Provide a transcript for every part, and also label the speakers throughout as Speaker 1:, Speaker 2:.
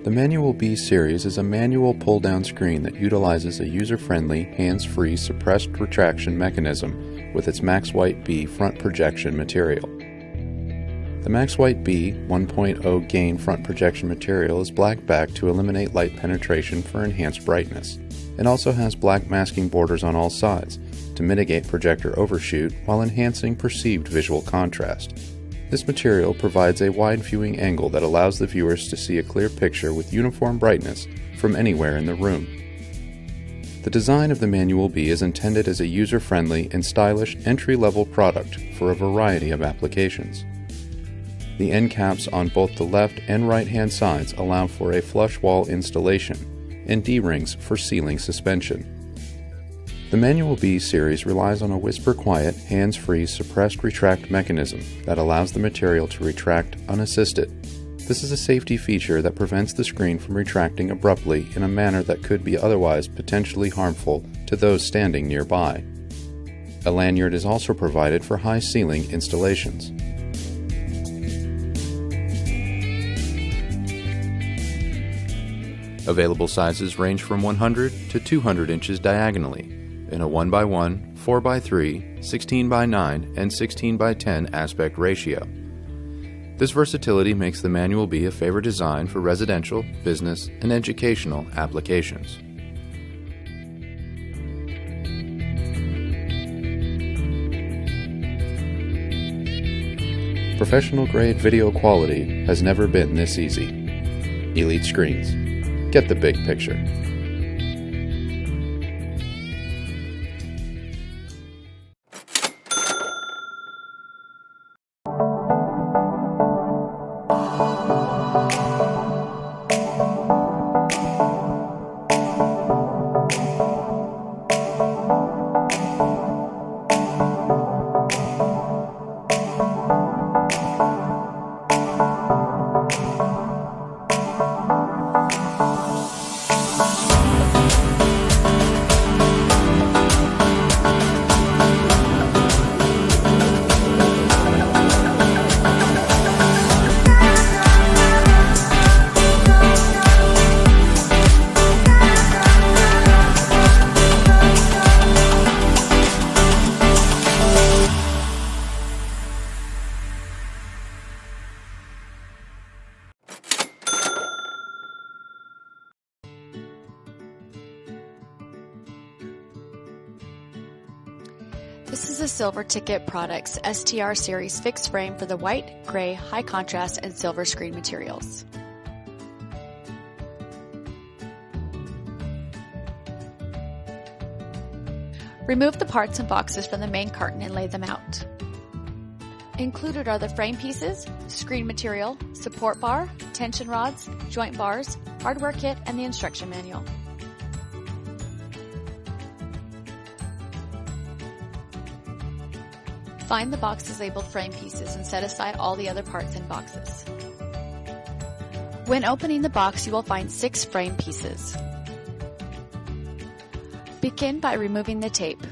Speaker 1: The Manual B series is a manual pull-down screen that utilizes a user-friendly, hands-free suppressed retraction mechanism with its Max White B front projection material. The Max White B 1.0 gain front projection material is black back to eliminate light penetration for enhanced brightness. It also has black masking borders on all sides to mitigate projector overshoot while enhancing perceived visual contrast. This material provides a wide viewing angle that allows the viewers to see a clear picture with uniform brightness from anywhere in the room. The design of the Manual B is intended as a user-friendly and stylish entry-level product for a variety of applications. The end caps on both the left and right-hand sides allow for a flush wall installation and D-rings for ceiling suspension. The Manual B series relies on a whisper-quiet, hands-free suppressed retract mechanism that allows the material to retract unassisted. This is a safety feature that prevents the screen from retracting abruptly in a manner that could be otherwise potentially harmful to those standing nearby. A lanyard is also provided for high ceiling installations. Available sizes range from 100 to 200 inches diagonally, in a 1x1, 4x3, 16x9, and 16x10 aspect ratio. This versatility makes the Manual B a favorite design for residential, business, and educational applications. Professional-grade video quality has never been this easy. Elite Screens. Get the big picture.
Speaker 2: This is a Silver Ticket Products STR Series fixed frame for the white, gray, high contrast, and silver screen materials. Remove the parts and boxes from the main carton and lay them out. Included are the frame pieces, screen material, support bar, tension rods, joint bars, hardware kit, and the instruction manual. Find the boxes labeled frame pieces and set aside all the other parts in boxes. When opening the box, you will find 6 frame pieces. Begin by removing the tape.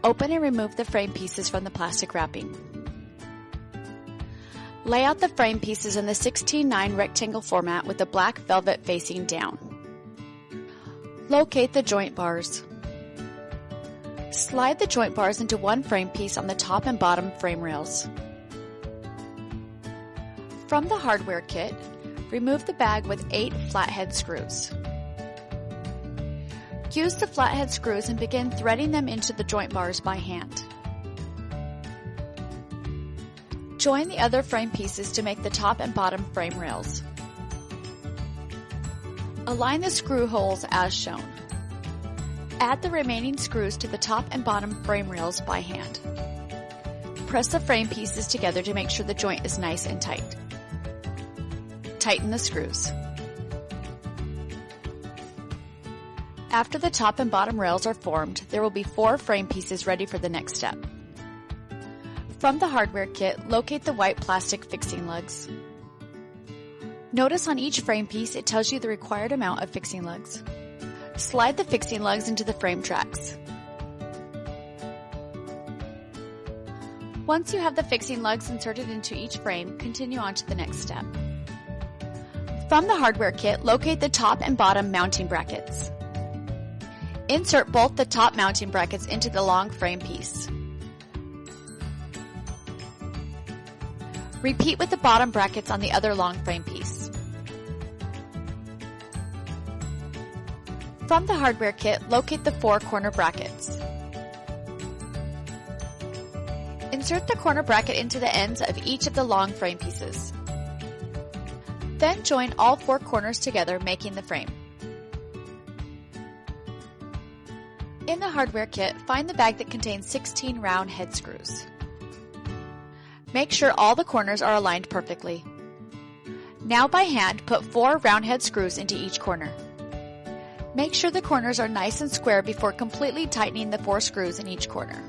Speaker 2: Open and remove the frame pieces from the plastic wrapping. Lay out the frame pieces in the 16:9 rectangle format with the black velvet facing down. Locate the joint bars. Slide the joint bars into one frame piece on the top and bottom frame rails. From the hardware kit, remove the bag with 8 flathead screws. Use the flathead screws and begin threading them into the joint bars by hand. Join the other frame pieces to make the top and bottom frame rails. Align the screw holes as shown. Add the remaining screws to the top and bottom frame rails by hand. Press the frame pieces together to make sure the joint is nice and tight. Tighten the screws. After the top and bottom rails are formed, there will be 4 frame pieces ready for the next step. From the hardware kit, locate the white plastic fixing lugs. Notice on each frame piece it tells you the required amount of fixing lugs. Slide the fixing lugs into the frame tracks. Once you have the fixing lugs inserted into each frame, continue on to the next step. From the hardware kit, locate the top and bottom mounting brackets. Insert both the top mounting brackets into the long frame piece. Repeat with the bottom brackets on the other long frame piece. From the hardware kit, locate the 4 corner brackets. Insert the corner bracket into the ends of each of the long frame pieces. Then join all 4 corners together, making the frame. In the hardware kit, find the bag that contains 16 round head screws. Make sure all the corners are aligned perfectly. Now by hand, put 4 round head screws into each corner. Make sure the corners are nice and square before completely tightening the 4 screws in each corner.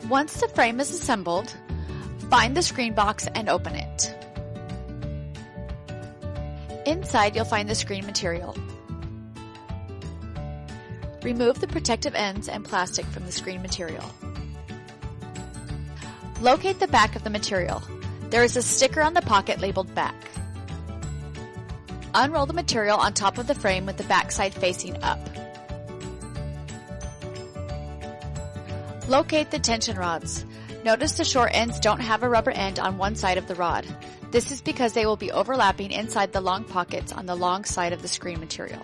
Speaker 2: Once the frame is assembled, find the screen box and open it. Inside, you'll find the screen material. Remove the protective ends and plastic from the screen material. Locate the back of the material. There is a sticker on the pocket labeled back. Unroll the material on top of the frame with the back side facing up. Locate the tension rods. Notice the short ends don't have a rubber end on one side of the rod. This is because they will be overlapping inside the long pockets on the long side of the screen material.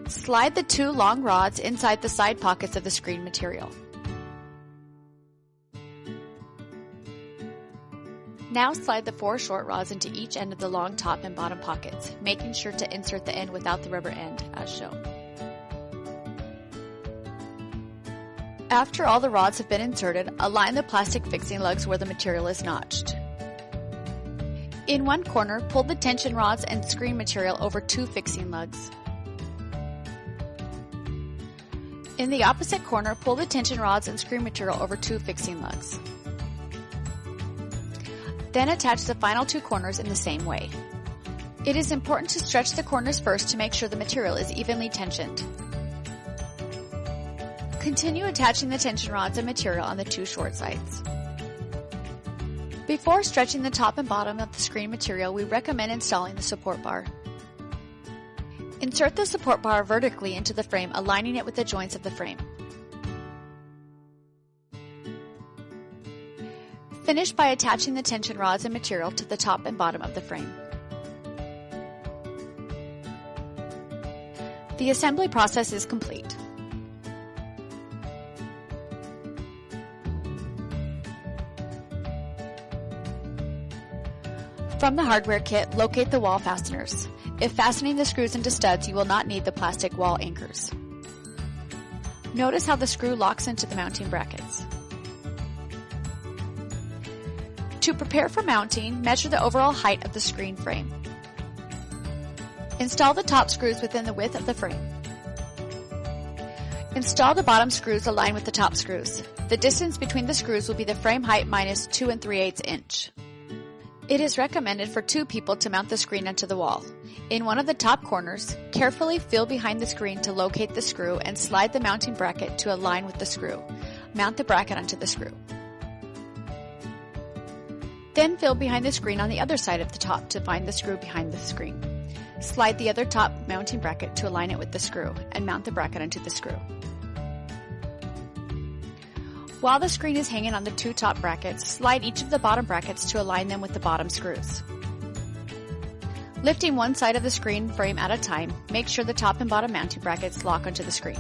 Speaker 2: Slide the 2 long rods inside the side pockets of the screen material. Now slide the 4 short rods into each end of the long top and bottom pockets, making sure to insert the end without the rubber end, as shown. After all the rods have been inserted, align the plastic fixing lugs where the material is notched. In one corner, pull the tension rods and screen material over 2 fixing lugs. In the opposite corner, pull the tension rods and screen material over 2 fixing lugs. Then attach the final 2 corners in the same way. It is important to stretch the corners first to make sure the material is evenly tensioned. Continue attaching the tension rods and material on the 2 short sides. Before stretching the top and bottom of the screen material, we recommend installing the support bar. Insert the support bar vertically into the frame, aligning it with the joints of the frame. Finish by attaching the tension rods and material to the top and bottom of the frame. The assembly process is complete. From the hardware kit, locate the wall fasteners. If fastening the screws into studs, you will not need the plastic wall anchors. Notice how the screw locks into the mounting brackets. To prepare for mounting, measure the overall height of the screen frame. Install the top screws within the width of the frame. Install the bottom screws aligned with the top screws. The distance between the screws will be the frame height minus 2 3/8 inch. It is recommended for 2 people to mount the screen onto the wall. In one of the top corners, carefully feel behind the screen to locate the screw and slide the mounting bracket to align with the screw. Mount the bracket onto the screw. Then feel behind the screen on the other side of the top to find the screw behind the screen. Slide the other top mounting bracket to align it with the screw and mount the bracket onto the screw. While the screen is hanging on the 2 top brackets, slide each of the bottom brackets to align them with the bottom screws. Lifting one side of the screen frame at a time, make sure the top and bottom mounting brackets lock onto the screen.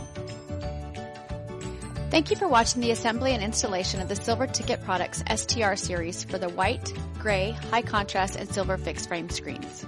Speaker 2: Thank you for watching the assembly and installation of the Silver Ticket Products STR series for the white, gray, high contrast, and silver fixed frame screens.